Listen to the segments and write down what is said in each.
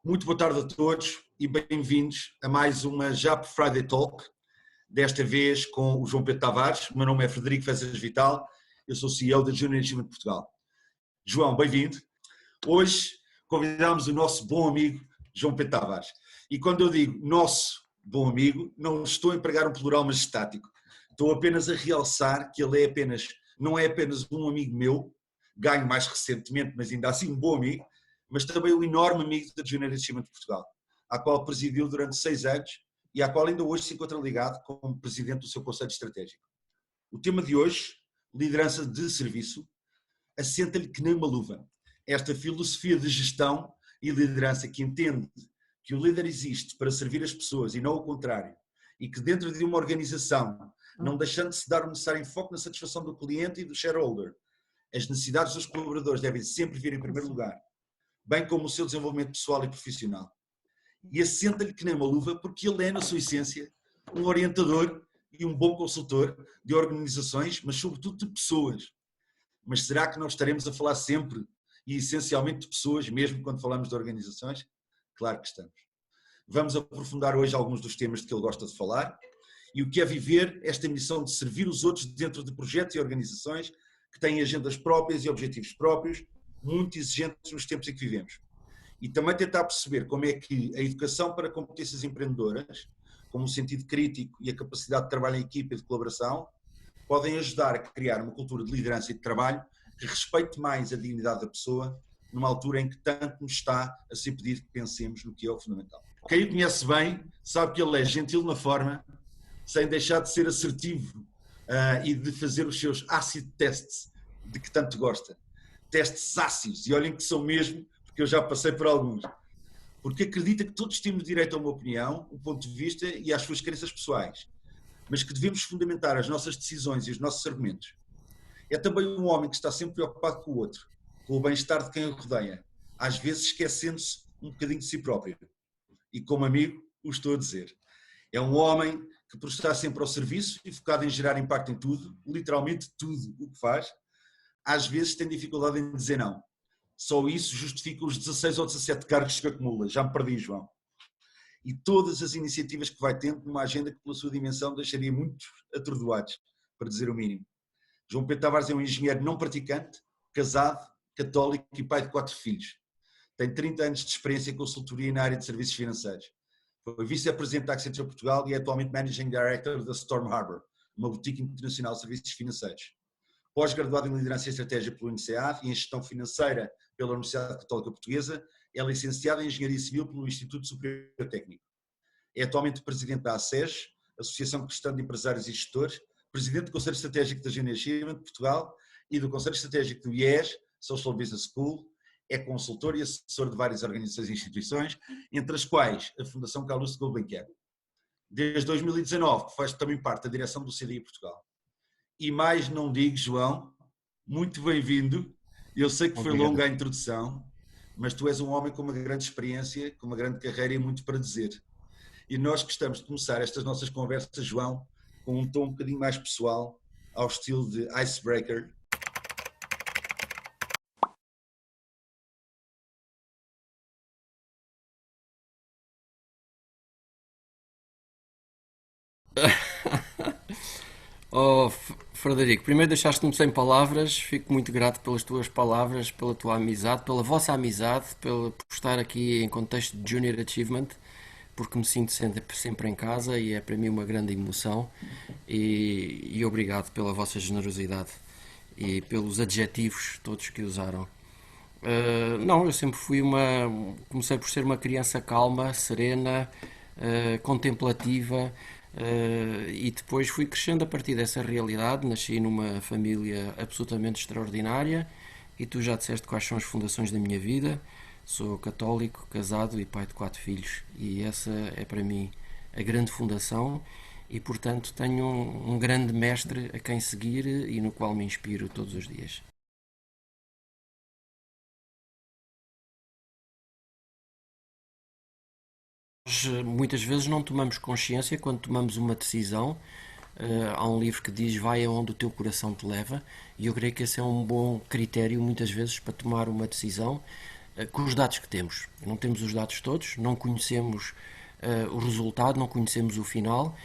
Muito boa tarde a todos e bem-vindos a mais uma JAP Friday Talk, desta vez com o João Pedro Tavares. O meu nome é Frederico Fezas Vital, eu sou CEO da Junior Achievement Portugal. João, bem-vindo. Hoje convidamos o nosso bom amigo João Pedro Tavares. E quando eu digo nosso bom amigo, não estou a empregar um plural majestático. Estou apenas a realçar que ele não é apenas um amigo meu, ganho mais recentemente, mas ainda assim um bom amigo, mas também um enorme amigo da Junior Achievement de Portugal, à qual presidiu durante 6 anos e à qual ainda hoje se encontra ligado como presidente do seu Conselho Estratégico. O tema de hoje, liderança de serviço, assenta-lhe que nem uma luva. Esta filosofia de gestão e liderança que entende que o líder existe para servir as pessoas e não o contrário, e que dentro de uma organização, não deixando de se dar o necessário enfoque na satisfação do cliente e do shareholder, as necessidades dos colaboradores devem sempre vir em primeiro lugar, bem como o seu desenvolvimento pessoal e profissional. E assenta-lhe que nem uma luva porque ele é, na sua essência, um orientador e um bom consultor de organizações, mas sobretudo de pessoas. Mas será que nós estaremos a falar sempre e essencialmente de pessoas, mesmo quando falamos de organizações? Claro que estamos. Vamos aprofundar hoje alguns dos temas de que ele gosta de falar e o que é viver esta missão de servir os outros dentro de projetos e organizações que têm agendas próprias e objetivos próprios, muito exigentes nos tempos em que vivemos. E também tentar perceber como é que a educação para competências empreendedoras, como o sentido crítico e a capacidade de trabalho em equipa e de colaboração, podem ajudar a criar uma cultura de liderança e de trabalho que respeite mais a dignidade da pessoa, numa altura em que tanto nos está a ser pedido que pensemos no que é o fundamental. Quem o conhece bem sabe que ele é gentil na forma, sem deixar de ser assertivo e de fazer os seus acid tests, de que tanto gosta. Testes ácidos, e olhem que são mesmo, porque eu já passei por alguns. Porque acredita que todos temos direito a uma opinião, um ponto de vista e às suas crenças pessoais, mas que devemos fundamentar as nossas decisões e os nossos argumentos. É também um homem que está sempre preocupado com o outro, com o bem-estar de quem o rodeia, às vezes esquecendo-se um bocadinho de si próprio. E como amigo, o estou a dizer. É um homem que, por estar sempre ao serviço e focado em gerar impacto em tudo, literalmente tudo o que faz, às vezes tem dificuldade em dizer não. Só isso justifica os 16 ou 17 cargos que acumula. Já me perdi, João. E todas as iniciativas que vai tendo numa agenda que, pela sua dimensão, deixaria muitos atordoados, para dizer o mínimo. João Pedro Tavares é um engenheiro não praticante, casado, católico e pai de 4 filhos. Tem 30 anos de experiência em consultoria na área de serviços financeiros. Foi vice-presidente da Accenture Portugal e é atualmente Managing Director da Storm Harbor, uma boutique internacional de serviços financeiros. Pós-graduado em Liderança e Estratégia pelo INSEAD e em Gestão Financeira pela Universidade Católica Portuguesa, é licenciado em Engenharia Civil pelo Instituto Superior Técnico. É atualmente presidente da ACES, Associação Cristã de Empresários e Gestores, presidente do Conselho Estratégico da Junior Achievement de Portugal e do Conselho Estratégico do IES, Social Business School. É consultor e assessor de várias organizações e instituições, entre as quais a Fundação Calouste Gulbenkian. Desde 2019 faz também parte da direção do CDI Portugal. E mais não digo, João, muito bem-vindo. Eu sei que foi longa a introdução, mas tu és um homem com uma grande experiência, com uma grande carreira e muito para dizer. E nós gostamos de começar estas nossas conversas, João, com um tom um bocadinho mais pessoal, ao estilo de Icebreaker. Oh, Frederico, primeiro deixaste-me sem palavras, fico muito grato pelas tuas palavras, pela tua amizade, pela vossa amizade, por estar aqui em contexto de Junior Achievement, porque me sinto sempre em casa e é para mim uma grande emoção e obrigado pela vossa generosidade e pelos adjetivos todos que usaram. Não, eu sempre comecei por ser uma criança calma, serena, contemplativa, e depois fui crescendo a partir dessa realidade. Nasci numa família absolutamente extraordinária e tu já disseste quais são as fundações da minha vida. Sou católico, casado e pai de 4 filhos e essa é para mim a grande fundação e portanto tenho um grande mestre a quem seguir e no qual me inspiro todos os dias. Nós muitas vezes não tomamos consciência quando tomamos uma decisão. Há um livro que diz vai aonde o teu coração te leva e eu creio que esse é um bom critério muitas vezes para tomar uma decisão com os dados que temos. Não temos os dados todos, não conhecemos o resultado, não conhecemos o final.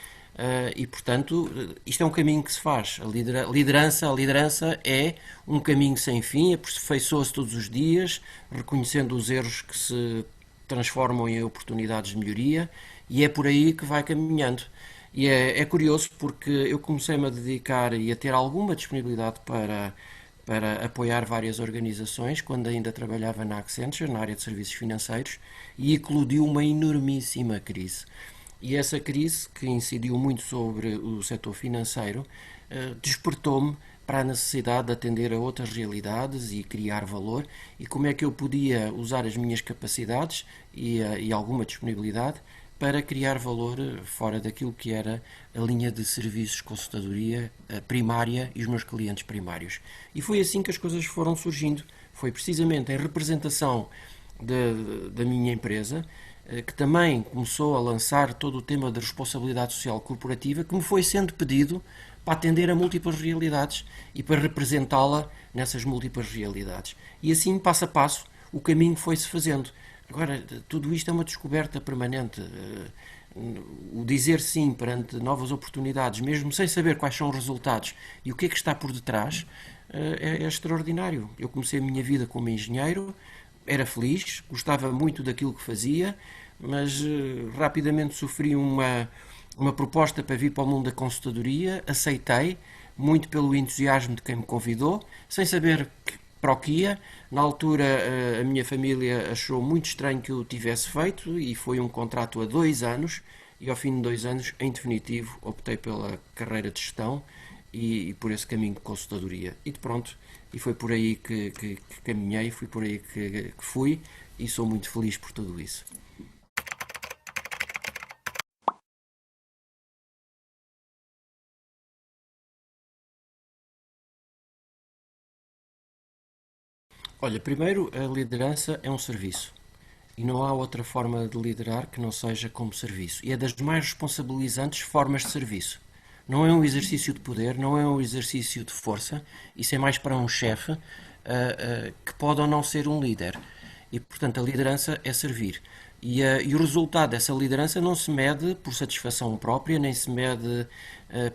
E, portanto, isto é um caminho que se faz. A liderança é um caminho sem fim, aperfeiçoa-se todos os dias, reconhecendo os erros que se transformam em oportunidades de melhoria, e é por aí que vai caminhando. E é curioso porque eu comecei-me a dedicar e a ter alguma disponibilidade para apoiar várias organizações quando ainda trabalhava na Accenture, na área de serviços financeiros, e eclodiu uma enormíssima crise. E essa crise, que incidiu muito sobre o setor financeiro, despertou-me para a necessidade de atender a outras realidades e criar valor, e como é que eu podia usar as minhas capacidades e alguma disponibilidade para criar valor fora daquilo que era a linha de serviços de consultadoria primária e os meus clientes primários. E foi assim que as coisas foram surgindo. Foi precisamente em representação da minha empresa, que também começou a lançar todo o tema da responsabilidade social corporativa, que me foi sendo pedido para atender a múltiplas realidades e para representá-la nessas múltiplas realidades. E assim, passo a passo, o caminho foi-se fazendo. Agora, tudo isto é uma descoberta permanente. O dizer sim perante novas oportunidades, mesmo sem saber quais são os resultados e o que é que está por detrás, é extraordinário. Eu comecei a minha vida como engenheiro, era feliz, gostava muito daquilo que fazia, mas rapidamente sofri uma proposta para vir para o mundo da consultadoria, aceitei, muito pelo entusiasmo de quem me convidou, sem saber para o que ia. Na altura, a minha família achou muito estranho que eu tivesse feito e foi um contrato a 2 anos, e ao fim de 2 anos, em definitivo, optei pela carreira de gestão e por esse caminho de consultadoria. E de pronto, e foi por aí que caminhei, foi por aí que fui, e sou muito feliz por tudo isso. Olha, primeiro, a liderança é um serviço. E não há outra forma de liderar que não seja como serviço. E é das mais responsabilizantes formas de serviço. Não é um exercício de poder, não é um exercício de força. Isso é mais para um chefe que pode ou não ser um líder. E, portanto, a liderança é servir. E o resultado dessa liderança não se mede por satisfação própria, nem se mede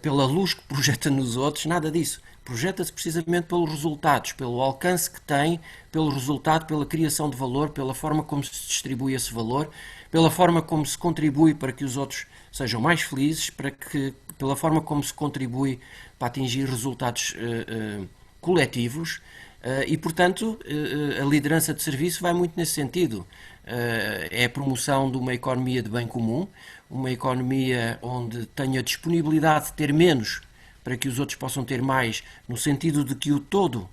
pela luz que projeta nos outros, nada disso. Projeta-se precisamente pelos resultados, pelo alcance que tem, pelo resultado, pela criação de valor, pela forma como se distribui esse valor, pela forma como se contribui para que os outros sejam mais felizes, pela forma como se contribui para atingir resultados coletivos. E, portanto, a liderança de serviço vai muito nesse sentido. É a promoção de uma economia de bem comum, uma economia onde tenha disponibilidade de ter menos para que os outros possam ter mais, no sentido de que o todo,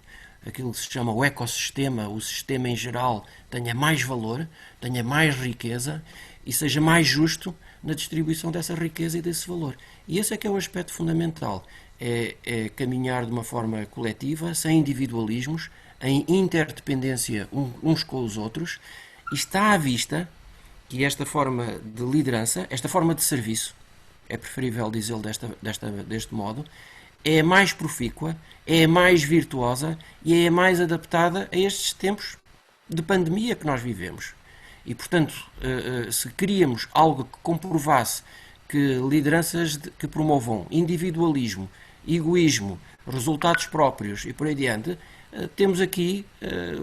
aquilo que se chama o ecossistema, o sistema em geral, tenha mais valor, tenha mais riqueza e seja mais justo na distribuição dessa riqueza e desse valor. E esse é que é o aspecto fundamental. É caminhar de uma forma coletiva, sem individualismos, em interdependência uns com os outros. E está à vista que esta forma de liderança, esta forma de serviço, é preferível dizê-lo deste modo, é a mais profícua, é a mais virtuosa e é a mais adaptada a estes tempos de pandemia que nós vivemos. E, portanto, se queríamos algo que comprovasse que lideranças que promovam individualismo, egoísmo, resultados próprios e por aí adiante, temos aqui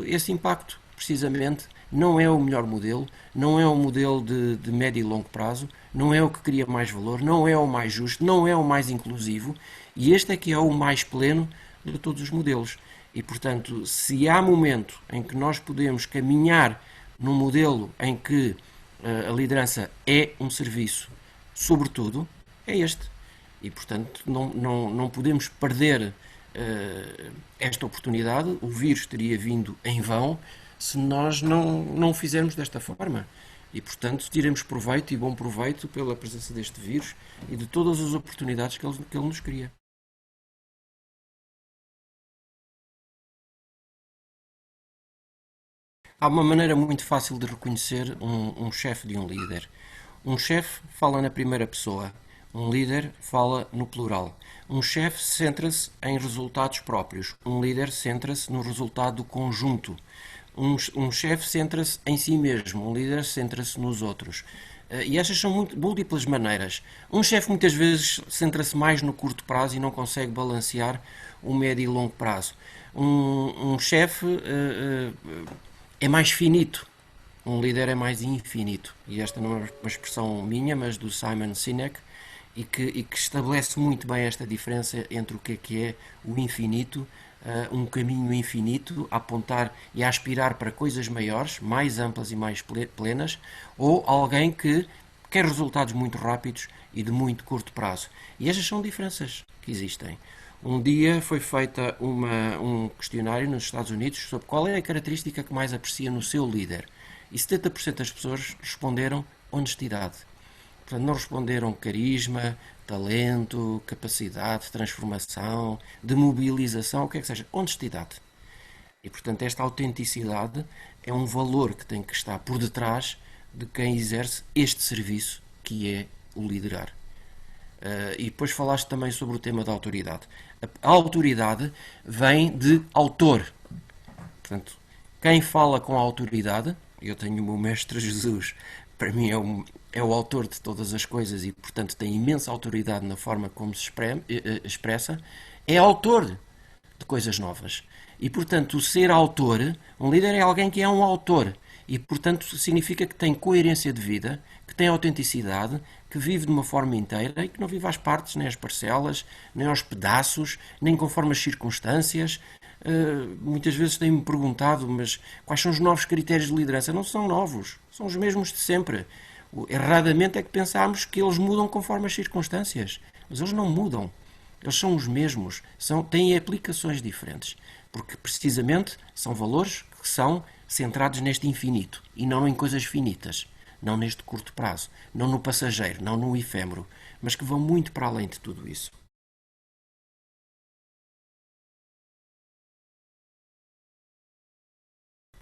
esse impacto, precisamente. Não é o melhor modelo, não é o modelo de médio e longo prazo, não é o que cria mais valor, não é o mais justo, não é o mais inclusivo, e este é que é o mais pleno de todos os modelos. E, portanto, se há momento em que nós podemos caminhar num modelo em que a liderança é um serviço, sobretudo, é este. E, portanto, não podemos perder esta oportunidade. O vírus teria vindo em vão se nós não o fizermos desta forma. E, portanto, tiremos proveito e bom proveito pela presença deste vírus e de todas as oportunidades que ele nos cria. Há uma maneira muito fácil de reconhecer um chefe de um líder. Um chefe fala na primeira pessoa, um líder fala no plural. Um chefe centra-se em resultados próprios, um líder centra-se no resultado do conjunto. Um chefe centra-se em si mesmo, um líder centra-se nos outros. E estas são múltiplas maneiras. Um chefe muitas vezes centra-se mais no curto prazo e não consegue balancear o médio e longo prazo. Um chefe é mais finito, um líder é mais infinito. E esta não é uma expressão minha, mas do Simon Sinek, e que estabelece muito bem esta diferença entre o que é o infinito, um caminho infinito, a apontar e a aspirar para coisas maiores, mais amplas e mais plenas, ou alguém que quer resultados muito rápidos e de muito curto prazo. E estas são diferenças que existem. Um dia foi feita um questionário nos Estados Unidos sobre qual é a característica que mais aprecia no seu líder. E 70% das pessoas responderam honestidade. Portanto, não responderam carisma, talento, capacidade de transformação, de mobilização, o que é que seja. Honestidade. E, portanto, esta autenticidade é um valor que tem que estar por detrás de quem exerce este serviço que é o liderar. E depois falaste também sobre o tema da autoridade. A autoridade vem de autor. Portanto, quem fala com a autoridade, eu tenho o meu mestre Jesus, para mim é o autor de todas as coisas e, portanto, tem imensa autoridade na forma como se expressa, é autor de coisas novas. E, portanto, o ser autor, um líder é alguém que é um autor. E, portanto, significa que tem coerência de vida, que tem autenticidade, que vive de uma forma inteira e que não vive às partes, nem às parcelas, nem aos pedaços, nem conforme as circunstâncias. Muitas vezes têm-me perguntado, mas quais são os novos critérios de liderança? Não são novos, são os mesmos de sempre. Erradamente é que pensamos que eles mudam conforme as circunstâncias, mas eles não mudam. Eles são os mesmos, têm aplicações diferentes, porque precisamente são valores que são centrados neste infinito e não em coisas finitas, não neste curto prazo, não no passageiro, não no efêmero, mas que vão muito para além de tudo isso.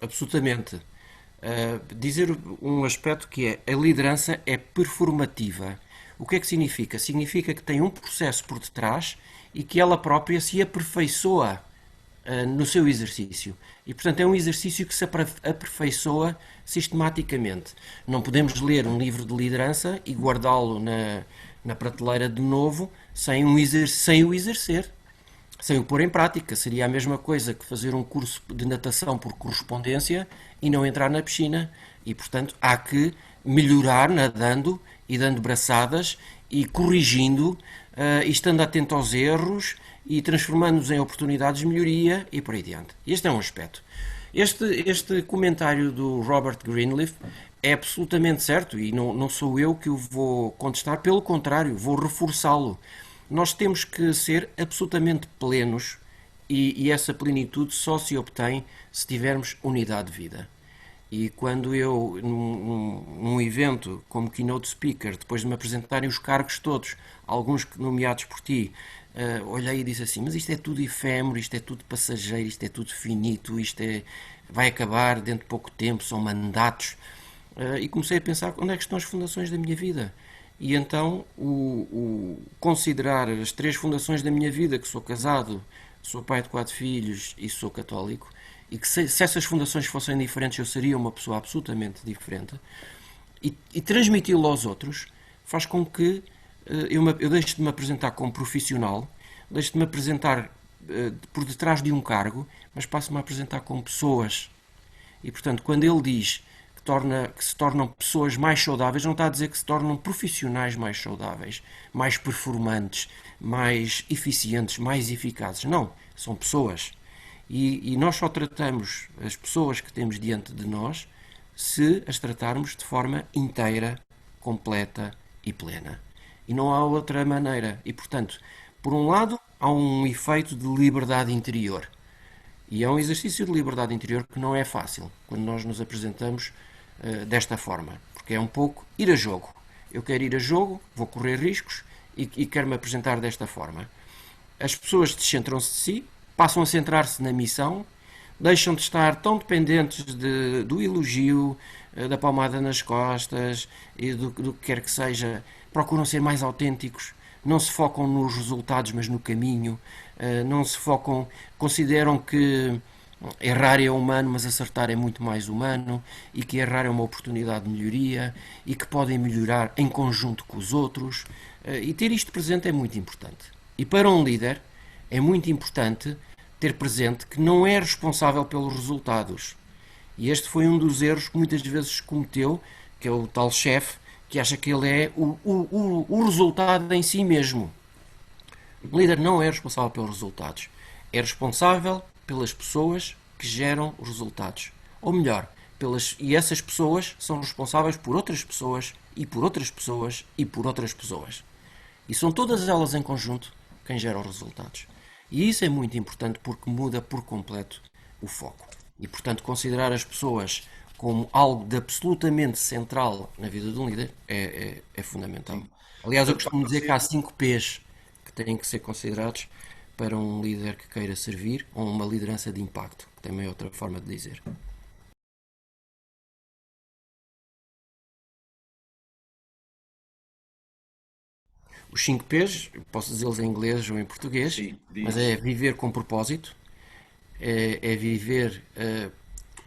Absolutamente. Dizer um aspecto que é a liderança é performativa. O que é que significa? Significa que tem um processo por detrás e que ela própria se aperfeiçoa no seu exercício. E, portanto, é um exercício que se aperfeiçoa sistematicamente. Não podemos ler um livro de liderança e guardá-lo na prateleira de novo sem o exercer, sem o pôr em prática. Seria a mesma coisa que fazer um curso de natação por correspondência e não entrar na piscina. E, portanto, há que melhorar nadando e dando braçadas e corrigindo e estando atento aos erros e transformando-nos em oportunidades de melhoria e por aí adiante. Este é um aspecto. Este comentário do Robert Greenleaf é absolutamente certo e não sou eu que o vou contestar, pelo contrário, vou reforçá-lo. Nós temos que ser absolutamente plenos e essa plenitude só se obtém se tivermos unidade de vida. E quando eu, num evento como keynote speaker, depois de me apresentarem os cargos todos, alguns nomeados por ti, olhei e disse assim, mas isto é tudo efêmero, isto é tudo passageiro, isto é tudo finito, vai acabar dentro de pouco tempo, são mandatos. E comecei a pensar onde é que estão as fundações da minha vida. E então considerar as 3 fundações da minha vida, que sou casado, sou pai de 4 filhos e sou católico, e que se essas fundações fossem diferentes eu seria uma pessoa absolutamente diferente, e transmiti-lo aos outros faz com que eu deixe de me apresentar como profissional, deixe de me apresentar por detrás de um cargo, mas passo-me a apresentar como pessoas. E, portanto, quando ele diz que se tornam pessoas mais saudáveis, não está a dizer que se tornam profissionais mais saudáveis, mais performantes, mais eficientes, mais eficazes. Não, são pessoas. E nós só tratamos as pessoas que temos diante de nós se as tratarmos de forma inteira, completa e plena. E não há outra maneira. E, portanto, por um lado, há um efeito de liberdade interior. E é um exercício de liberdade interior que não é fácil quando nós nos apresentamos desta forma. Porque é um pouco ir a jogo. Eu quero ir a jogo, vou correr riscos e quero me apresentar desta forma. As pessoas descentram-se de si, passam a centrar-se na missão, deixam de estar tão dependentes do elogio, da palmada nas costas e do que quer que seja. Procuram ser mais autênticos, não se focam nos resultados, mas no caminho, não se focam, consideram que errar é humano, mas acertar é muito mais humano, e que errar é uma oportunidade de melhoria, e que podem melhorar em conjunto com os outros. E ter isto presente é muito importante. E para um líder é muito importante ter presente que não é responsável pelos resultados. E este foi um dos erros que muitas vezes cometeu, que é o tal chefe, que acha que ele é o resultado em si mesmo. O líder não é responsável pelos resultados. É responsável pelas pessoas que geram os resultados. Ou melhor, e essas pessoas são responsáveis por outras pessoas e por outras pessoas e por outras pessoas. E são todas elas em conjunto quem gera os resultados. E isso é muito importante porque muda por completo o foco. E, portanto, considerar as pessoas como algo de absolutamente central na vida de um líder é fundamental. Sim. Aliás, eu Portanto, costumo passa a dizer que há ser. 5 P's que têm que ser considerados para um líder que queira servir ou uma liderança de impacto, que também é outra forma de dizer. Os 5 P's, posso dizê-los em inglês ou em português, Sim, mas é diz. viver com propósito, é viver,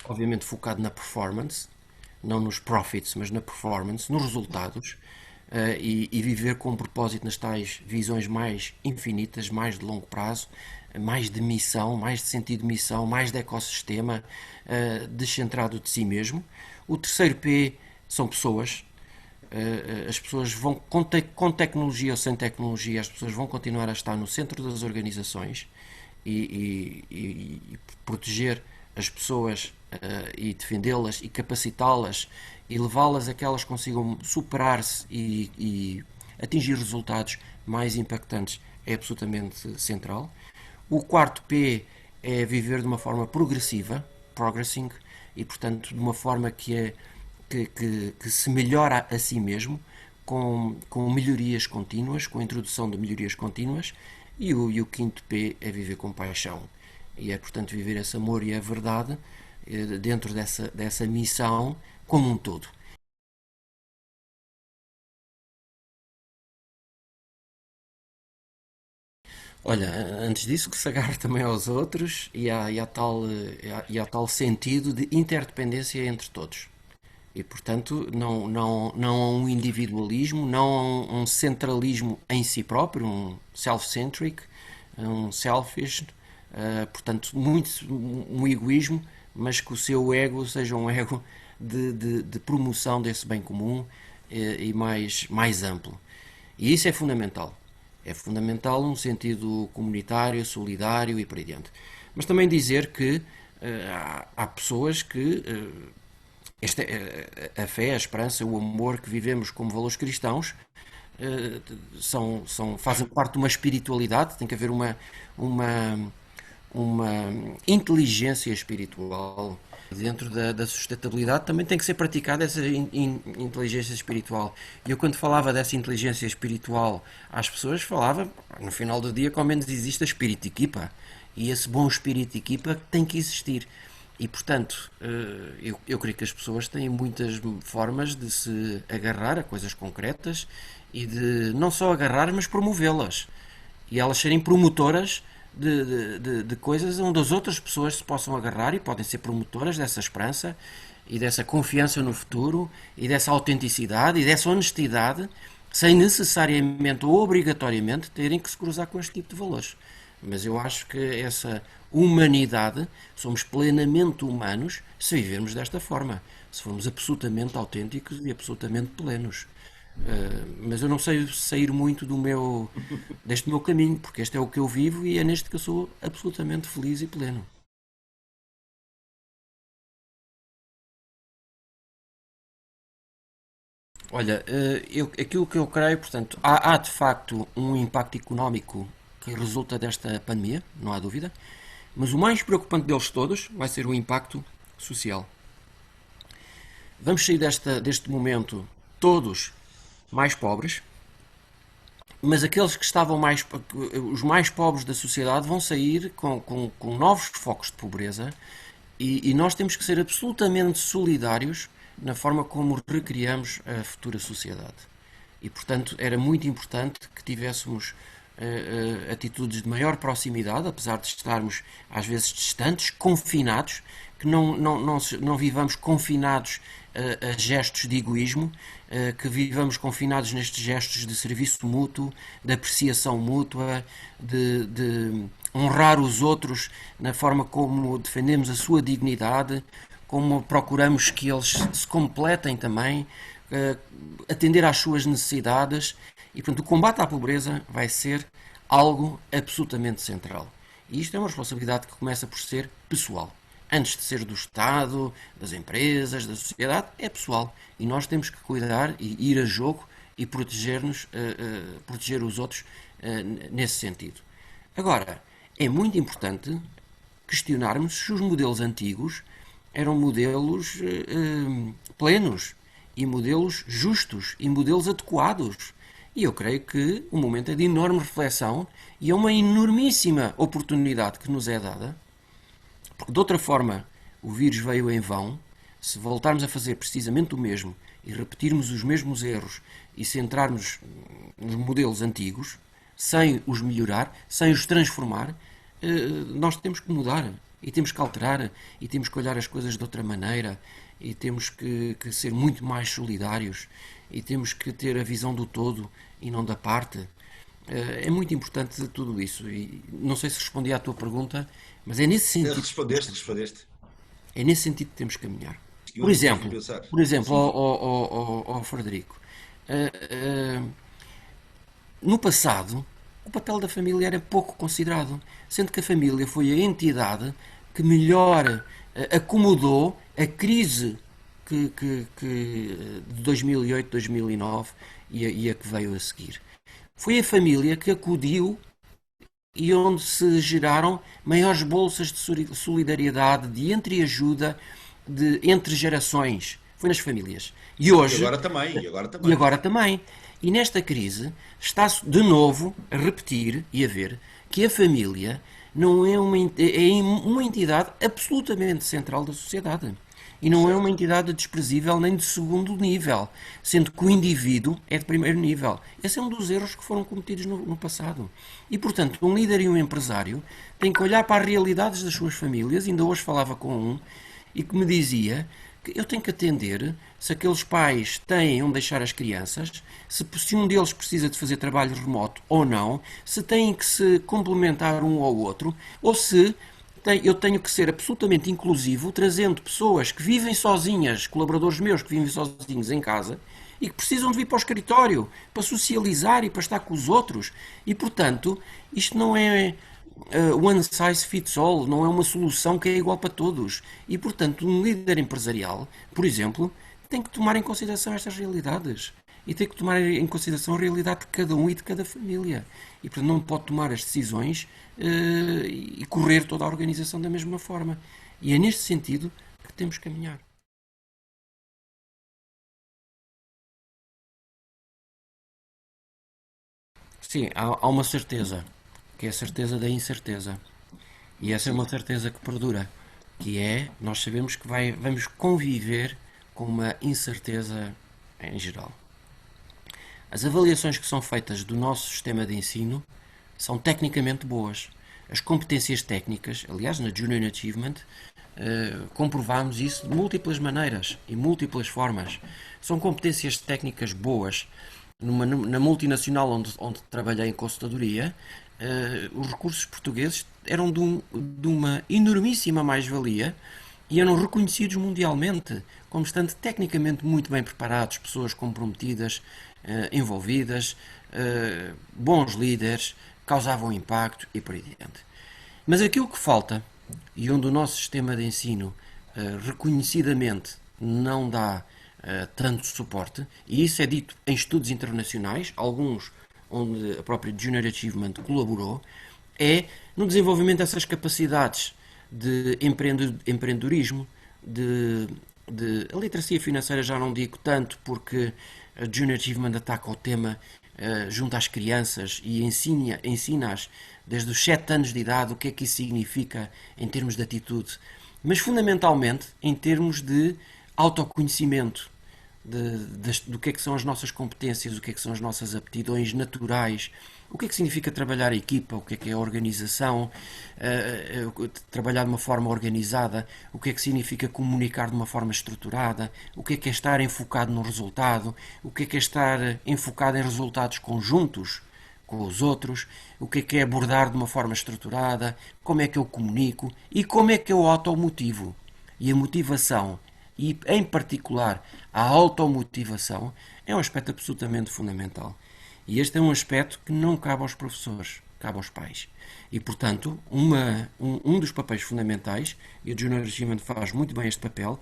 obviamente, focado na performance, não nos profits, mas na performance, nos resultados, e viver com propósito nas tais visões mais infinitas, mais de longo prazo, mais de missão, mais de sentido de missão, mais de ecossistema, descentrado de si mesmo. O terceiro P são pessoas. As pessoas vão, com tecnologia ou sem tecnologia, as pessoas vão continuar a estar no centro das organizações e proteger as pessoas e defendê-las e capacitá-las e levá-las a que elas consigam superar-se e atingir resultados mais impactantes é absolutamente central. O quarto P é viver de uma forma progressiva, progressing, e portanto de uma forma que se melhora a si mesmo, com melhorias contínuas, com a introdução de melhorias contínuas, e o quinto P é viver com paixão. E é, portanto, viver esse amor e a verdade dentro dessa missão como um todo. Olha, antes disso, que se agarre também aos outros e há tal sentido de interdependência entre todos. E, portanto, não há um individualismo, não há um centralismo em si próprio, um self-centric, um selfish, portanto, muito um egoísmo, mas que o seu ego seja um ego de promoção desse bem comum e mais amplo. E isso é fundamental. É fundamental num sentido comunitário, solidário e por aí diante. Mas também dizer que há pessoas que a fé, a esperança, o amor que vivemos como valores cristãos fazem parte de uma espiritualidade, tem que haver uma, uma inteligência espiritual. Dentro da sustentabilidade também tem que ser praticada essa inteligência espiritual. E eu, quando falava dessa inteligência espiritual às pessoas, falava, no final do dia, que ao menos existe a espírito de equipa. E esse bom espírito de equipa tem que existir. E, portanto, eu creio que as pessoas têm muitas formas de se agarrar a coisas concretas e de não só agarrar, mas promovê-las. E elas serem promotoras de coisas onde as outras pessoas se possam agarrar e podem ser promotoras dessa esperança e dessa confiança no futuro e dessa autenticidade e dessa honestidade, sem necessariamente ou obrigatoriamente terem que se cruzar com este tipo de valores. Mas eu acho que essa humanidade, somos plenamente humanos se vivermos desta forma, se formos absolutamente autênticos e absolutamente plenos. Mas eu não sei sair muito deste meu caminho, porque este é o que eu vivo e é neste que eu sou absolutamente feliz e pleno. Olha, aquilo que eu creio, portanto, há de facto um impacto económico que resulta desta pandemia, não há dúvida, mas o mais preocupante deles todos vai ser o impacto social. Vamos sair deste momento todos mais pobres, mas aqueles que estavam os mais pobres da sociedade vão sair com novos focos de pobreza e nós temos que ser absolutamente solidários na forma como recriamos a futura sociedade. E, portanto, era muito importante que tivéssemos atitudes de maior proximidade, apesar de estarmos às vezes distantes, confinados, que não vivamos confinados a gestos de egoísmo, que vivamos confinados nestes gestos de serviço mútuo, de apreciação mútua, de honrar os outros na forma como defendemos a sua dignidade, como procuramos que eles se completem também, atender às suas necessidades. E, portanto, o combate à pobreza vai ser algo absolutamente central. E isto é uma responsabilidade que começa por ser pessoal. Antes de ser do Estado, das empresas, da sociedade, é pessoal. E nós temos que cuidar e ir a jogo e proteger-nos, proteger os outros nesse sentido. Agora, é muito importante questionarmos se os modelos antigos eram modelos plenos e modelos justos e modelos adequados. E eu creio que o momento é de enorme reflexão e é uma enormíssima oportunidade que nos é dada, porque de outra forma o vírus veio em vão. Se voltarmos a fazer precisamente o mesmo e repetirmos os mesmos erros e centrarmos nos modelos antigos, sem os melhorar, sem os transformar, nós temos que mudar e temos que alterar e temos que olhar as coisas de outra maneira e temos que ser muito mais solidários e temos que ter a visão do todo e não da parte. É muito importante tudo isso e não sei se respondi à tua pergunta, mas é nesse sentido. Respondeste. É nesse sentido que temos que caminhar. Eu Por não exemplo, consigo pensar. por exemplo, Sim. ao Frederico, no passado, o papel da família era pouco considerado, sendo que a família foi a entidade que melhor acomodou a crise de 2008, 2009 e a que veio a seguir. Foi a família que acudiu e onde se geraram maiores bolsas de solidariedade, de entreajuda, de entre gerações. Foi nas famílias. E E hoje, agora também, e agora e também. agora também. E nesta crise está-se de novo a repetir e a ver que a família não é uma entidade absolutamente central da sociedade. E não é uma Certo. entidade desprezível nem de segundo nível, sendo que o indivíduo é de primeiro nível. Esse é um dos erros que foram cometidos no passado. E, portanto, um líder e um empresário têm que olhar para as realidades das suas famílias. Ainda hoje falava com um e que me dizia que eu tenho que atender se aqueles pais têm onde deixar as crianças, se um deles precisa de fazer trabalho remoto ou não, se têm que se complementar um ao outro, ou se eu tenho que ser absolutamente inclusivo, trazendo pessoas que vivem sozinhas, colaboradores meus que vivem sozinhos em casa, e que precisam de vir para o escritório, para socializar e para estar com os outros. E, portanto, isto não é one size fits all, não é uma solução que é igual para todos. E, portanto, um líder empresarial, por exemplo, tem que tomar em consideração estas realidades. E tem que tomar em consideração a realidade de cada um e de cada família. E, portanto, não pode tomar as decisões e correr toda a organização da mesma forma. E é neste sentido que temos que caminhar. Sim, há uma certeza, que é a certeza da incerteza. E essa é Sim. uma certeza que perdura, que é, nós sabemos que vamos conviver com uma incerteza em geral. As avaliações que são feitas do nosso sistema de ensino são tecnicamente boas. As competências técnicas, aliás, na Junior Achievement, comprovamos isso de múltiplas maneiras e múltiplas formas. São competências técnicas boas. Na multinacional onde trabalhei em consultadoria, os recursos portugueses eram de uma enormíssima mais-valia e eram reconhecidos mundialmente como estando tecnicamente muito bem preparados, pessoas comprometidas, envolvidas, bons líderes, causavam impacto e por aí diante. Mas aquilo que falta, e onde o nosso sistema de ensino reconhecidamente não dá tanto suporte, e isso é dito em estudos internacionais, alguns onde a própria Junior Achievement colaborou, é no desenvolvimento dessas capacidades de empreendedorismo, a literacia financeira já não digo tanto, porque a Junior Achievement ataca o tema junto às crianças e ensina-as desde os 7 anos de idade o que é que isso significa em termos de atitude, mas fundamentalmente em termos de autoconhecimento, do que é que são as nossas competências, o que é que são as nossas aptidões naturais, o que é que significa trabalhar a equipa, o que é a organização, trabalhar de uma forma organizada, o que é que significa comunicar de uma forma estruturada, o que é estar enfocado no resultado, o que é estar enfocado em resultados conjuntos com os outros, o que é abordar de uma forma estruturada, como é que eu comunico e como é que eu automotivo. E a motivação, e em particular a automotivação, é um aspecto absolutamente fundamental. E este é um aspecto que não cabe aos professores, cabe aos pais. E, portanto, um dos papéis fundamentais, e o Junior Achievement faz muito bem este papel,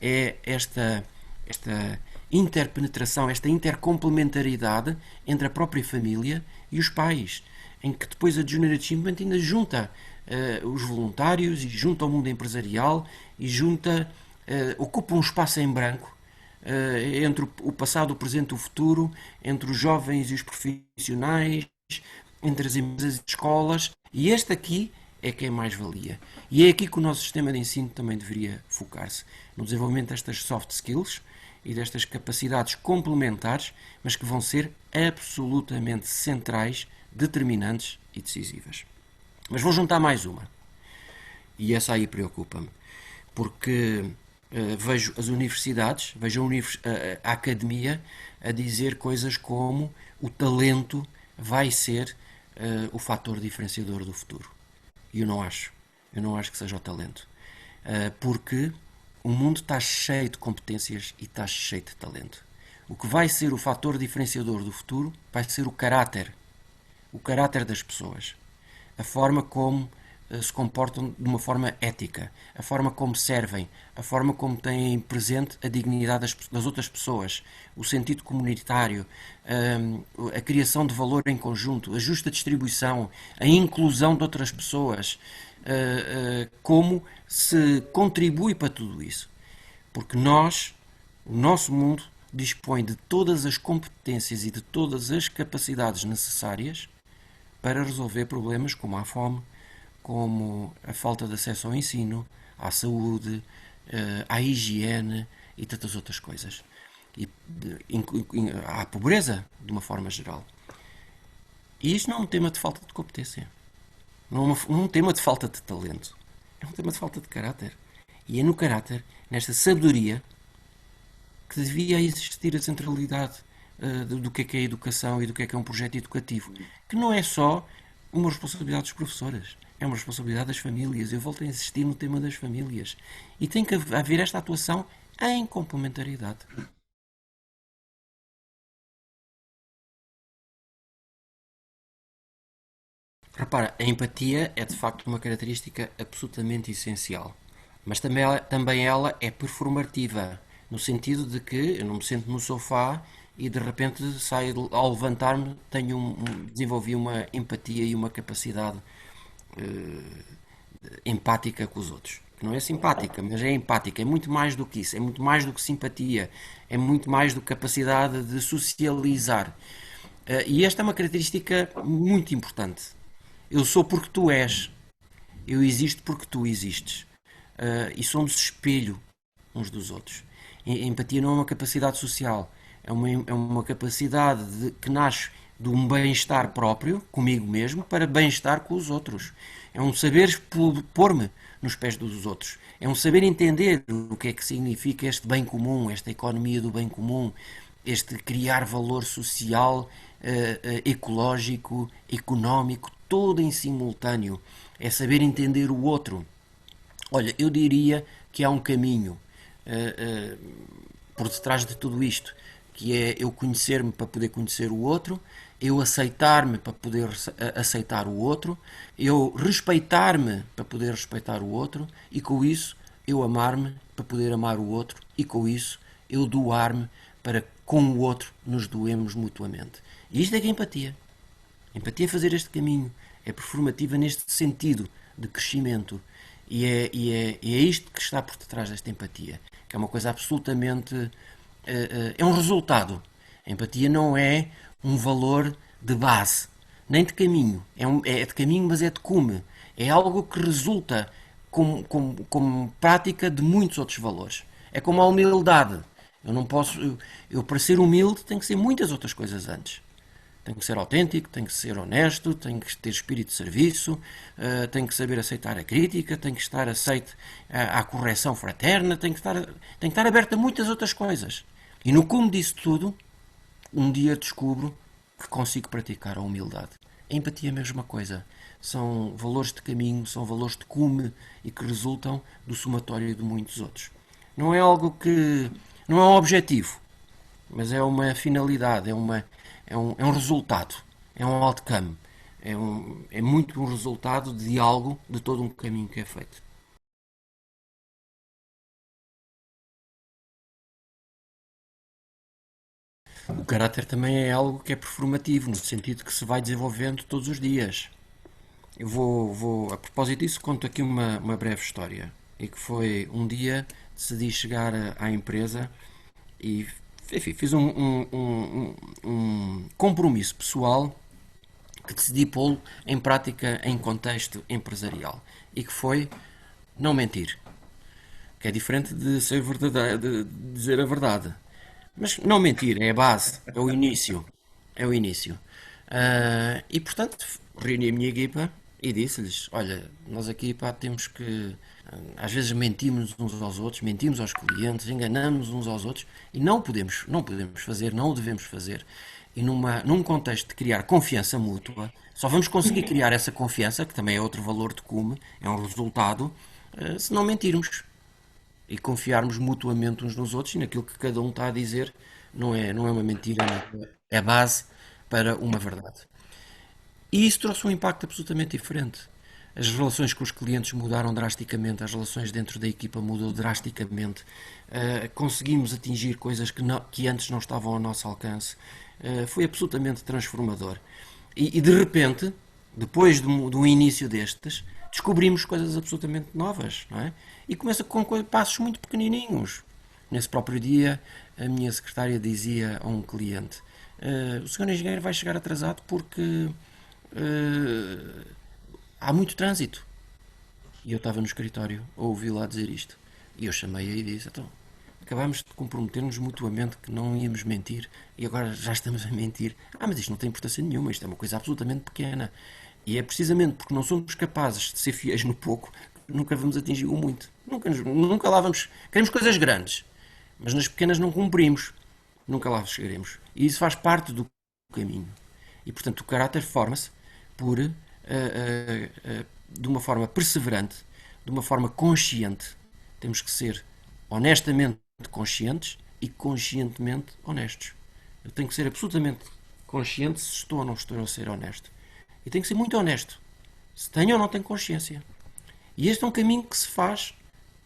é esta interpenetração, esta intercomplementaridade entre a própria família e os pais, em que depois a Junior Achievement ainda junta os voluntários e junta o mundo empresarial e junta, ocupa um espaço em branco entre o passado, o presente e o futuro, entre os jovens e os profissionais, entre as empresas e as escolas, e este aqui é que é mais-valia. E é aqui que o nosso sistema de ensino também deveria focar-se, no desenvolvimento destas soft skills e destas capacidades complementares, mas que vão ser absolutamente centrais, determinantes e decisivas. Mas vou juntar mais uma, e essa aí preocupa-me, porque vejo as universidades, vejo a academia a dizer coisas como o talento vai ser o fator diferenciador do futuro. E eu não acho. Eu não acho que seja o talento. Porque o mundo está cheio de competências e está cheio de talento. O que vai ser o fator diferenciador do futuro vai ser o caráter das pessoas. A forma como se comportam de uma forma ética, a forma como servem, a forma como têm presente a dignidade das outras pessoas, o sentido comunitário, a criação de valor em conjunto, a justa distribuição, a inclusão de outras pessoas, como se contribui para tudo isso. Porque o nosso mundo, dispõe de todas as competências e de todas as capacidades necessárias para resolver problemas como a fome, como a falta de acesso ao ensino, à saúde, à higiene e tantas outras coisas. E à pobreza, de uma forma geral. E isto não é um tema de falta de competência. Não é um tema de falta de talento. É um tema de falta de caráter. E é no caráter, nesta sabedoria, que devia existir a centralidade do que é a educação e do que é um projeto educativo. Que não é só uma responsabilidade dos professores. É uma responsabilidade das famílias. Eu volto a insistir no tema das famílias. E tem que haver esta atuação em complementaridade. Repara, a empatia é de facto uma característica absolutamente essencial. Mas também ela é performativa, no sentido de que eu não me sento no sofá e de repente saio, ao levantar-me, desenvolvi uma empatia e uma capacidade empática com os outros. Não é simpática, mas é empática. É muito mais do que isso. É muito mais do que simpatia. É muito mais do que capacidade de socializar. E esta é uma característica muito importante. Eu sou porque tu és. Eu existo porque tu existes. E somos espelho uns dos outros. A empatia não é uma capacidade social. É uma capacidade que nasce de um bem-estar próprio, comigo mesmo, para bem-estar com os outros. É um saber pôr-me nos pés dos outros. É um saber entender o que é que significa este bem comum, esta economia do bem comum, este criar valor social, ecológico, económico, todo em simultâneo. É saber entender o outro. Olha, eu diria que há um caminho por detrás de tudo isto, que é eu conhecer-me para poder conhecer o outro, eu aceitar-me para poder aceitar o outro, eu respeitar-me para poder respeitar o outro e com isso eu amar-me para poder amar o outro e com isso eu doar-me para com o outro nos doemos mutuamente. E isto é que é empatia. Empatia é fazer este caminho, é performativa neste sentido de crescimento e é isto que está por detrás desta empatia, que é uma coisa absolutamente é um resultado. A empatia não é um valor de base, nem de caminho. É de caminho, mas é de cume. É algo que resulta como prática de muitos outros valores. É como a humildade. Eu não posso. Eu, para ser humilde, tenho que ser muitas outras coisas antes. Tenho que ser autêntico, tenho que ser honesto, tenho que ter espírito de serviço, tenho que saber aceitar a crítica, tenho que estar aceito à correção fraterna, tenho que estar aberto a muitas outras coisas. E no cume disso tudo, um dia descubro que consigo praticar a humildade. A empatia é a mesma coisa. São valores de caminho, são valores de cume e que resultam do somatório de muitos outros. Não é algo que. Não é um objetivo, mas é uma finalidade, é um resultado, é um outcome. É muito um resultado de algo, de todo um caminho que é feito. O caráter também é algo que é performativo, no sentido que se vai desenvolvendo todos os dias. Eu a propósito disso, conto aqui uma breve história. E que foi um dia, decidi chegar à empresa e, enfim, fiz um compromisso pessoal que decidi pô-lo em prática em contexto empresarial. E que foi não mentir. Que é diferente de ser verdadeiro, de dizer a verdade. Mas não mentir, é a base, é o início. É o início. E portanto, reuni a minha equipa e disse-lhes: Olha, nós aqui pá, temos que. Às vezes mentimos uns aos outros, mentimos aos clientes, enganamos uns aos outros e não podemos fazer, não o devemos fazer. E num contexto de criar confiança mútua, só vamos conseguir criar essa confiança, que também é outro valor de cume, é um resultado, se não mentirmos e confiarmos mutuamente uns nos outros e naquilo que cada um está a dizer não é uma mentira, é base para uma verdade. E isso trouxe um impacto absolutamente diferente. As relações com os clientes mudaram drasticamente, as relações dentro da equipa mudou drasticamente. Conseguimos atingir coisas que antes não estavam ao nosso alcance. Foi absolutamente transformador. E de repente, depois do início destes, descobrimos coisas absolutamente novas, não é? E começa com passos muito pequenininhos. Nesse próprio dia, a minha secretária dizia a um cliente: o senhor engenheiro vai chegar atrasado porque há muito trânsito. E eu estava no escritório a ouvi lá dizer isto. E eu chamei-a e disse: Então, acabámos de comprometer-nos mutuamente que não íamos mentir e agora já estamos a mentir. Mas isto não tem importância nenhuma, isto é uma coisa absolutamente pequena. E é precisamente porque não somos capazes de ser fiéis no pouco que nunca vamos atingir o muito. Nunca lá vamos. Queremos coisas grandes, mas nas pequenas não cumprimos. Nunca lá chegaremos. E isso faz parte do caminho. E portanto o caráter forma-se por de uma forma perseverante, de uma forma consciente. Temos que ser honestamente conscientes e conscientemente honestos. Eu tenho que ser absolutamente consciente se estou ou não estou a ser honesto. E tenho que ser muito honesto, se tenho ou não tenho consciência. E este é um caminho que se faz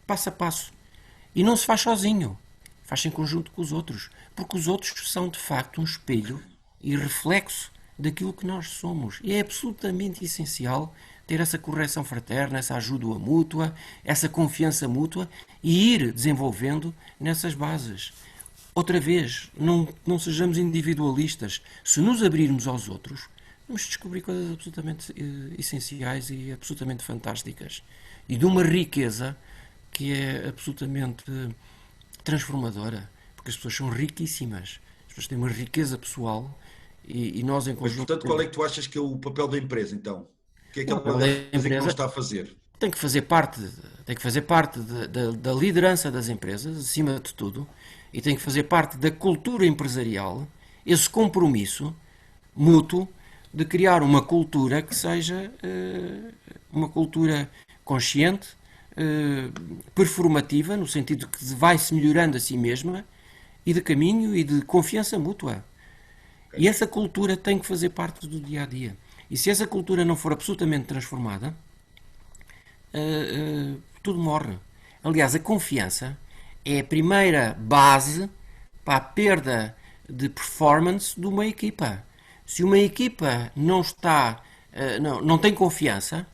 passo a passo. E não se faz sozinho. Faz-se em conjunto com os outros. Porque os outros são, de facto, um espelho e reflexo daquilo que nós somos. E é absolutamente essencial ter essa correção fraterna, essa ajuda mútua, essa confiança mútua e ir desenvolvendo nessas bases. Outra vez, não sejamos individualistas. Se nos abrirmos aos outros, vamos descobrir coisas absolutamente essenciais e absolutamente fantásticas. E de uma riqueza que é absolutamente transformadora. Porque as pessoas são riquíssimas. As pessoas têm uma riqueza pessoal e nós em Mas, conjunto... portanto, qual é que tu achas que é o papel da empresa, então? O que é que O ela papel da deve fazer que não empresa está a fazer? tem que fazer parte da liderança das empresas, acima de tudo, e tem que fazer parte da cultura empresarial, esse compromisso mútuo de criar uma cultura que seja uma cultura consciente, performativa, no sentido que vai-se melhorando a si mesma, e de caminho e de confiança mútua. E essa cultura tem que fazer parte do dia a dia. E se essa cultura não for absolutamente transformada, tudo morre. Aliás, a confiança é a primeira base para a perda de performance de uma equipa. Se uma equipa não está, não tem confiança,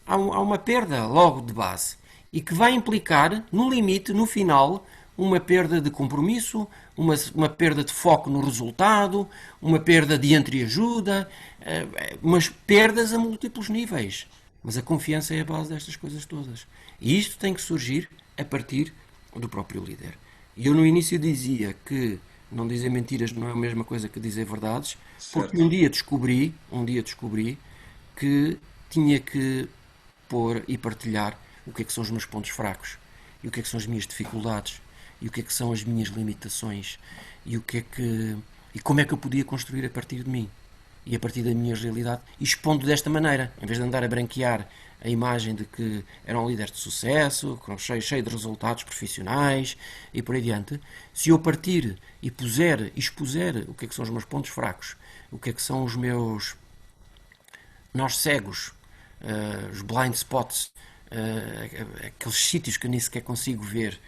há uma perda logo de base e que vai implicar, no limite, no final, uma perda de compromisso, uma perda de foco no resultado, uma perda de entreajuda, umas perdas a múltiplos níveis. Mas a confiança é a base destas coisas todas. E isto tem que surgir a partir do próprio líder. E eu no início dizia que não dizer mentiras não é a mesma coisa que dizer verdades, porque Certo. um dia descobri que tinha que pôr e partilhar o que é que são os meus pontos fracos, e o que é que são as minhas dificuldades, e o que é que são as minhas limitações, e o que é que e como é que eu podia construir a partir de mim e a partir da minha realidade, e expondo desta maneira, em vez de andar a branquear a imagem de que era um líder de sucesso, cheio de resultados profissionais e por aí adiante. Se eu partir e expuser o que é que são os meus pontos fracos, o que é que são os meus nós cegos, os blind spots, aqueles sítios que eu nem sequer consigo ver,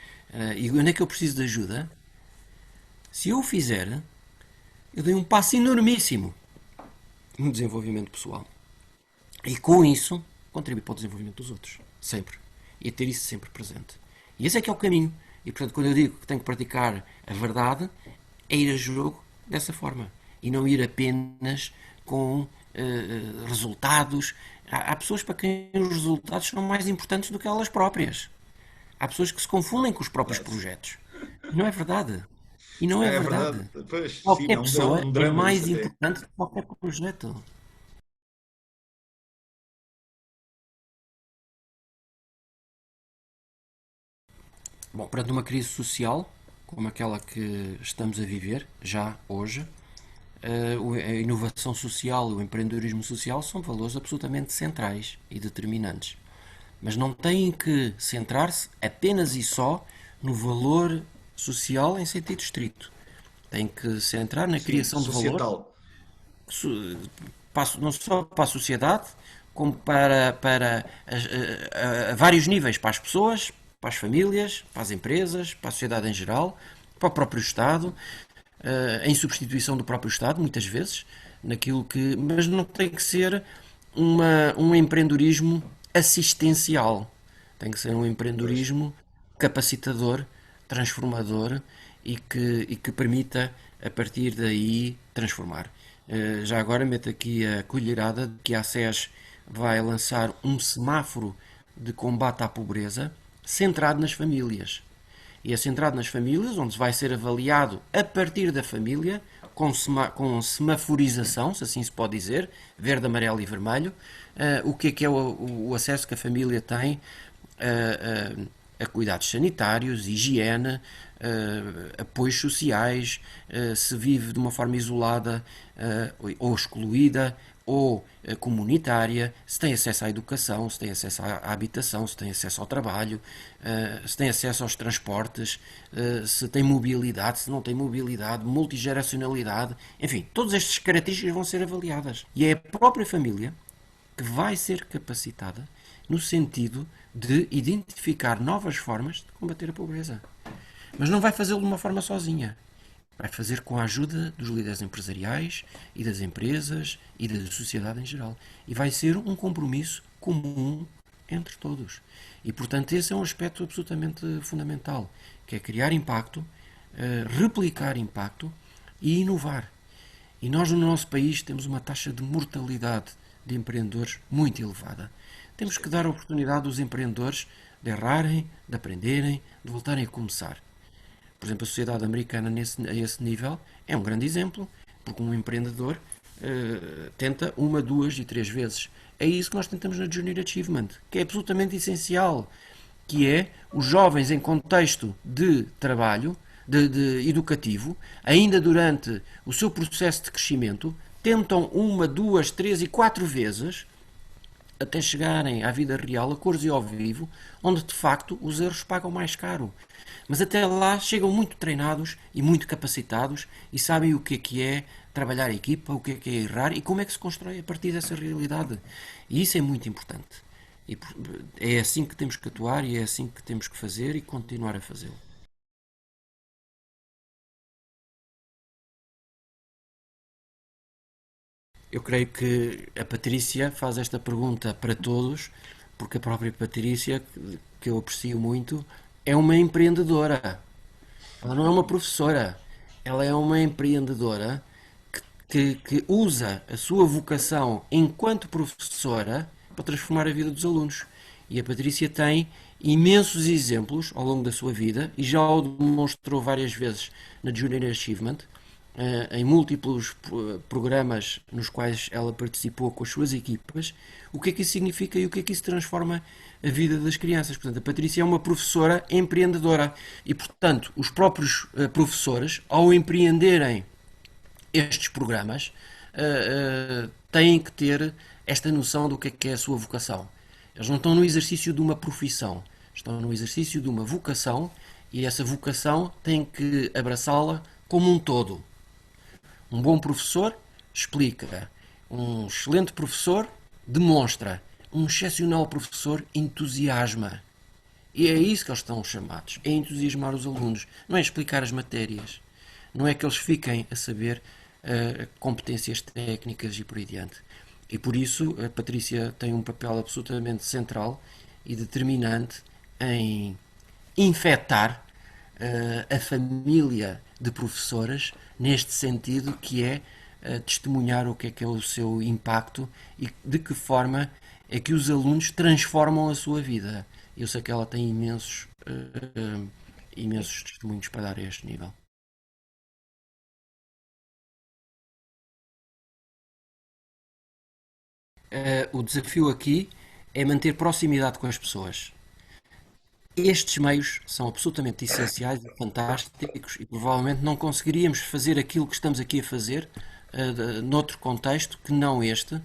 e onde é que eu preciso de ajuda, se eu o fizer, eu dei um passo enormíssimo no desenvolvimento pessoal. E com isso, contribuir para o desenvolvimento dos outros. Sempre. E ter isso sempre presente. E esse é que é o caminho. E portanto, quando eu digo que tenho que praticar a verdade, é ir a jogo dessa forma. E não ir apenas com resultados. Há pessoas para quem os resultados são mais importantes do que elas próprias. Há pessoas que se confundem com os próprios Verdade. projetos. E não é verdade. E não é É verdade. verdade. Pois, sim, Qualquer é pessoa um é drama isso mais até. importante que qualquer projeto. Bom, perante uma crise social, como aquela que estamos a viver, já hoje, a inovação social e o empreendedorismo social são valores absolutamente centrais e determinantes. Mas não têm que centrar-se apenas e só no valor social em sentido estrito. Têm que centrar na Sim, criação de valor societal. não só para a sociedade, como para a vários níveis, para as pessoas, para as famílias, para as empresas, para a sociedade em geral, para o próprio Estado, em substituição do próprio Estado, muitas vezes, naquilo que. Mas não tem que ser um empreendedorismo assistencial. Tem que ser um Pois. empreendedorismo capacitador, transformador e que permita, a partir daí, transformar. Já agora meto aqui a colherada de que a SES vai lançar um semáforo de combate à pobreza centrado nas famílias. E é centrado nas famílias, onde vai ser avaliado a partir da família, com semaforização, se assim se pode dizer, verde, amarelo e vermelho, o que é o acesso que a família tem a cuidados sanitários, higiene, apoios sociais, se vive de uma forma isolada ou excluída ou comunitária, se tem acesso à educação, se tem acesso à habitação, se tem acesso ao trabalho, se tem acesso aos transportes, se tem mobilidade, se não tem mobilidade, multigeracionalidade, enfim, todas estas características vão ser avaliadas. E é a própria família que vai ser capacitada no sentido de identificar novas formas de combater a pobreza. Mas não vai fazê-lo de uma forma sozinha. Vai fazer com a ajuda dos líderes empresariais e das empresas e da sociedade em geral. E vai ser um compromisso comum entre todos. E, portanto, esse é um aspecto absolutamente fundamental, que é criar impacto, replicar impacto e inovar. E nós, no nosso país, temos uma taxa de mortalidade de empreendedores muito elevada. Temos que dar a oportunidade aos empreendedores de errarem, de aprenderem, de voltarem a começar. Por exemplo, a sociedade americana a esse nível é um grande exemplo, porque um empreendedor tenta uma, duas e três vezes. É isso que nós tentamos na Junior Achievement, que é absolutamente essencial, que é os jovens em contexto de trabalho, de educativo, ainda durante o seu processo de crescimento, tentam uma, duas, três e quatro vezes até chegarem à vida real, a cores e ao vivo, onde de facto os erros pagam mais caro. Mas até lá chegam muito treinados e muito capacitados e sabem o que é trabalhar a equipa, o que é errar e como é que se constrói a partir dessa realidade. E isso é muito importante. E é assim que temos que atuar e é assim que temos que fazer e continuar a fazê-lo. Eu creio que a Patrícia faz esta pergunta para todos, porque a própria Patrícia, que eu aprecio muito, é uma empreendedora. Ela não é uma professora, ela é uma empreendedora que usa a sua vocação enquanto professora para transformar a vida dos alunos. E a Patrícia tem imensos exemplos ao longo da sua vida e já o demonstrou várias vezes na Junior Achievement, em múltiplos programas nos quais ela participou com as suas equipas, o que é que isso significa e o que é que isso transforma a vida das crianças. Portanto, a Patrícia é uma professora empreendedora e, portanto, os próprios professores, ao empreenderem estes programas, têm que ter esta noção do que é a sua vocação. Eles não estão no exercício de uma profissão, estão no exercício de uma vocação e essa vocação tem que abraçá-la como um todo. Um bom professor explica, um excelente professor demonstra, um excepcional professor entusiasma. E é isso que eles estão chamados, é entusiasmar os alunos, não é explicar as matérias, não é que eles fiquem a saber competências técnicas e por aí diante. E por isso a Patrícia tem um papel absolutamente central e determinante em infectar a família de professoras neste sentido que é testemunhar o que é o seu impacto e de que forma é que os alunos transformam a sua vida. Eu sei que ela tem imensos testemunhos para dar a este nível. O desafio aqui é manter proximidade com as pessoas. Estes meios são absolutamente essenciais e fantásticos e provavelmente não conseguiríamos fazer aquilo que estamos aqui a fazer noutro contexto que não este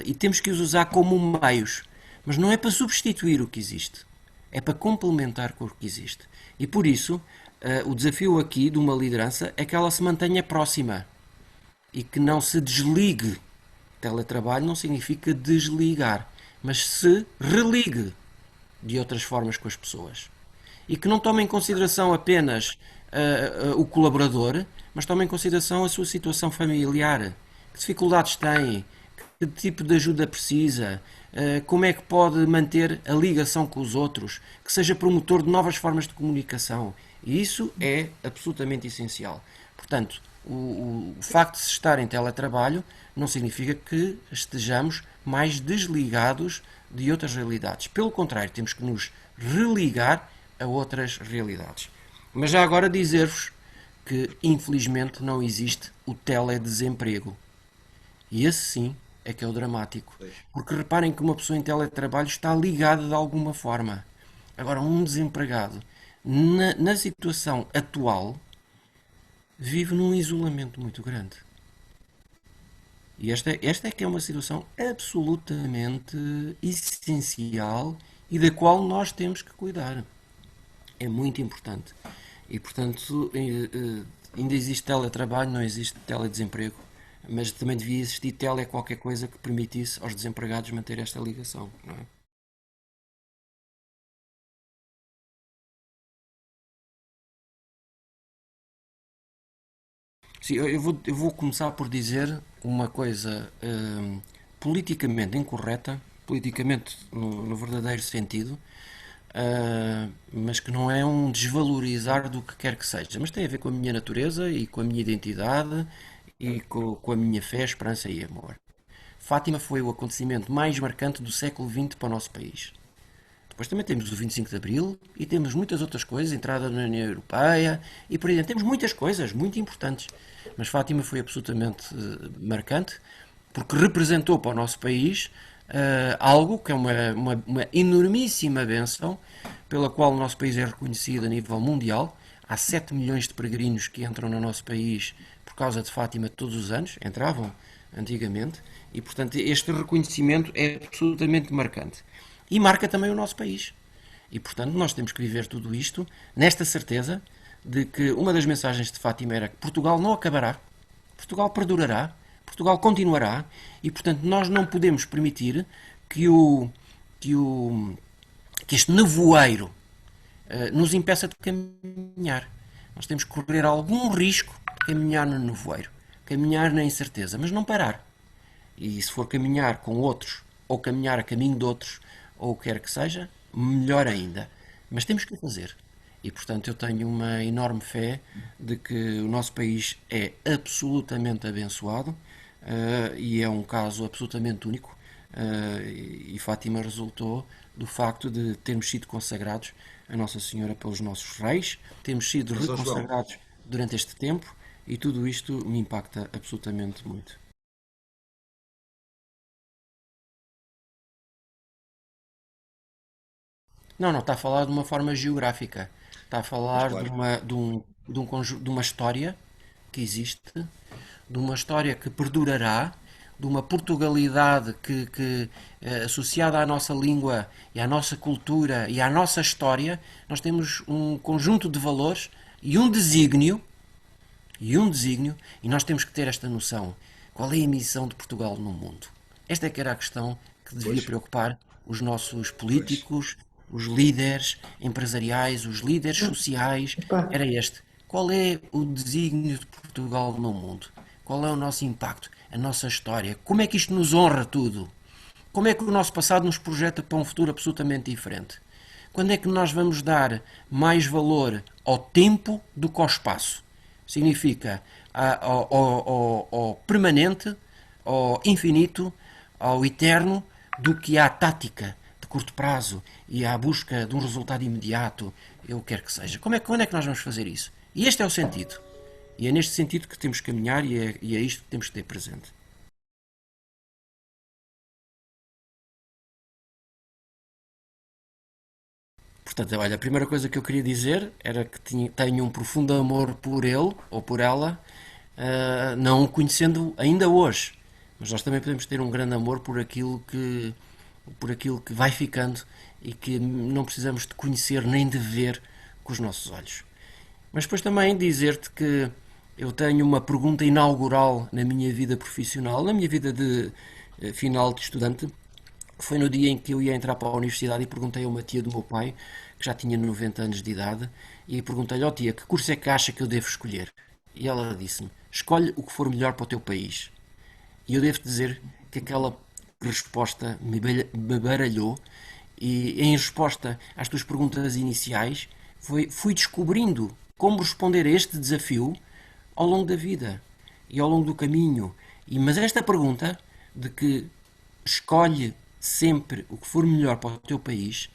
e temos que os usar como meios, mas não é para substituir o que existe, é para complementar com o que existe. E por isso o desafio aqui de uma liderança é que ela se mantenha próxima e que não se desligue. Teletrabalho não significa desligar, mas se religue de outras formas com as pessoas. E que não tome em consideração apenas o colaborador, mas tome em consideração a sua situação familiar. Que dificuldades tem, que tipo de ajuda precisa, como é que pode manter a ligação com os outros, que seja promotor de novas formas de comunicação. E isso é absolutamente essencial. Portanto, o facto de se estar em teletrabalho não significa que estejamos mais desligados de outras realidades. Pelo contrário, temos que nos religar a outras realidades. Mas já agora dizer-vos que infelizmente não existe o teledesemprego. E esse sim é que é o dramático. Porque reparem que uma pessoa em teletrabalho está ligada de alguma forma. Agora, um desempregado, na situação atual, vive num isolamento muito grande. E esta é que é uma situação absolutamente essencial e da qual nós temos que cuidar. É muito importante. E, portanto, ainda existe teletrabalho, não existe teledesemprego, mas também devia existir tele qualquer coisa que permitisse aos desempregados manter esta ligação, não é? Sim, eu vou começar por dizer uma coisa politicamente incorreta, politicamente no verdadeiro sentido, mas que não é um desvalorizar do que quer que seja, mas tem a ver com a minha natureza e com a minha identidade e com a minha fé, esperança e amor. Fátima foi o acontecimento mais marcante do século XX para o nosso país. Depois também temos o 25 de Abril e temos muitas outras coisas, entrada na União Europeia e por aí dentro. Temos muitas coisas muito importantes. Mas Fátima foi absolutamente marcante porque representou para o nosso país algo que é uma enormíssima bênção pela qual o nosso país é reconhecido a nível mundial. Há 7 milhões de peregrinos que entram no nosso país por causa de Fátima todos os anos, entravam antigamente, e portanto este reconhecimento é absolutamente marcante. E marca também o nosso país. E portanto nós temos que viver tudo isto nesta certeza de que uma das mensagens de Fátima era que Portugal não acabará, Portugal perdurará, Portugal continuará e portanto nós não podemos permitir que que, o, que este nevoeiro nos impeça de caminhar. Nós temos que correr algum risco de caminhar no nevoeiro, caminhar na incerteza, mas não parar. E se for caminhar com outros, ou caminhar a caminho de outros, ou o que quer que seja, melhor ainda. Mas temos que o fazer. E portanto eu tenho uma enorme fé de que o nosso país é absolutamente abençoado e é um caso absolutamente único e Fátima resultou do facto de termos sido consagrados a Nossa Senhora pelos nossos reis, termos sido São João. reconsagrados durante este tempo, e tudo isto me impacta absolutamente muito. Não, não está a falar de uma forma geográfica. Está a Mas falar claro, de uma história que existe, de uma história que perdurará, de uma Portugalidade associada à nossa língua e à nossa cultura e à nossa história. Nós temos um conjunto de valores e um desígnio, e nós temos que ter esta noção. Qual é a missão de Portugal no mundo? Esta é que era a questão que devia pois, preocupar os nossos pois. políticos, os líderes empresariais, os líderes sociais. Epá, Era este. Qual é o desígnio de Portugal no mundo? Qual é o nosso impacto? A nossa história? Como é que isto nos honra tudo? Como é que o nosso passado nos projeta para um futuro absolutamente diferente? Quando é que nós vamos dar mais valor ao tempo do que ao espaço? Significa ao permanente, ao infinito, ao eterno, do que à tática de curto prazo e à busca de um resultado imediato, eu quero que seja. Quando é que nós vamos fazer isso? E este é o sentido. E é neste sentido que temos que caminhar e é isto que temos que ter presente. Portanto, olha, a primeira coisa que eu queria dizer era que tenho um profundo amor por ele ou por ela, não o conhecendo ainda hoje. Mas nós também podemos ter um grande amor por aquilo que vai ficando e que não precisamos de conhecer nem de ver com os nossos olhos. Mas depois também dizer-te que eu tenho uma pergunta inaugural na minha vida profissional, na minha vida de final de estudante. Foi no dia em que eu ia entrar para a universidade e perguntei a uma tia do meu pai, que já tinha 90 anos de idade, e perguntei-lhe, ó tia, que curso é que acha que eu devo escolher? E ela disse-me, escolhe o que for melhor para o teu país. E eu devo dizer que aquela resposta me baralhou, e em resposta às tuas perguntas iniciais, fui descobrindo como responder a este desafio ao longo da vida e ao longo do caminho. Mas esta pergunta de que escolhe sempre o que for melhor para o teu país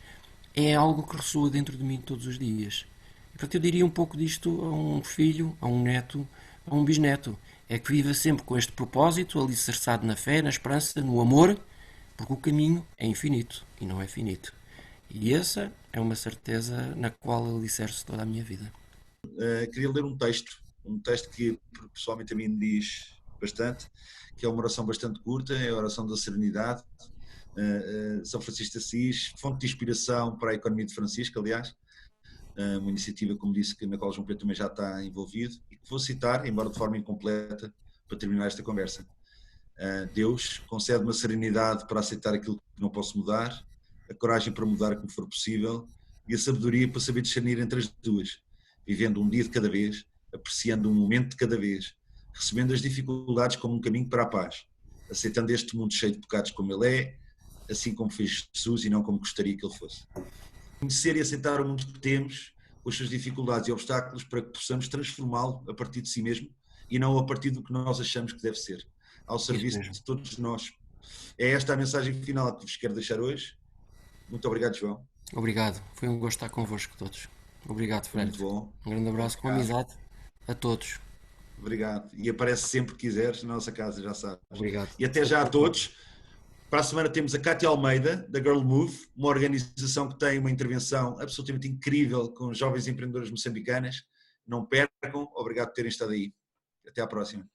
é algo que ressoa dentro de mim todos os dias. E portanto eu diria um pouco disto a um filho, a um neto, a um bisneto. É que viva sempre com este propósito, alicerçado na fé, na esperança, no amor, porque o caminho é infinito e não é finito. E essa é uma certeza na qual alicerço toda a minha vida. Queria ler um texto que pessoalmente a mim me diz bastante, que é uma oração bastante curta, é a oração da serenidade. São Francisco de Assis, fonte de inspiração para a economia de Francisco, aliás, uma iniciativa, como disse, na qual João Pedro também já está envolvido, e que vou citar, embora de forma incompleta, para terminar esta conversa. Deus concede-me a serenidade para aceitar aquilo que não posso mudar, a coragem para mudar como for possível e a sabedoria para saber discernir entre as duas, vivendo um dia de cada vez, apreciando um momento de cada vez, recebendo as dificuldades como um caminho para a paz, aceitando este mundo cheio de pecados como ele é, assim como fez Jesus e não como gostaria que ele fosse. Conhecer e aceitar o mundo que temos, com as suas dificuldades e obstáculos, para que possamos transformá-lo a partir de si mesmo e não a partir do que nós achamos que deve ser, ao Isso serviço mesmo. de todos nós. É esta a mensagem final que vos quero deixar hoje. Muito obrigado, João. Obrigado. Foi um gosto estar convosco todos. Obrigado, Foi Fred. muito bom. Um grande abraço com Obrigado. amizade a todos. Obrigado. E aparece sempre que quiseres na nossa casa, já sabes. Obrigado. E até já a todos. Para a semana temos a Cátia Almeida, da Girl Move, uma organização que tem uma intervenção absolutamente incrível com jovens empreendedoras moçambicanas. Não percam. Obrigado por terem estado aí. Até à próxima.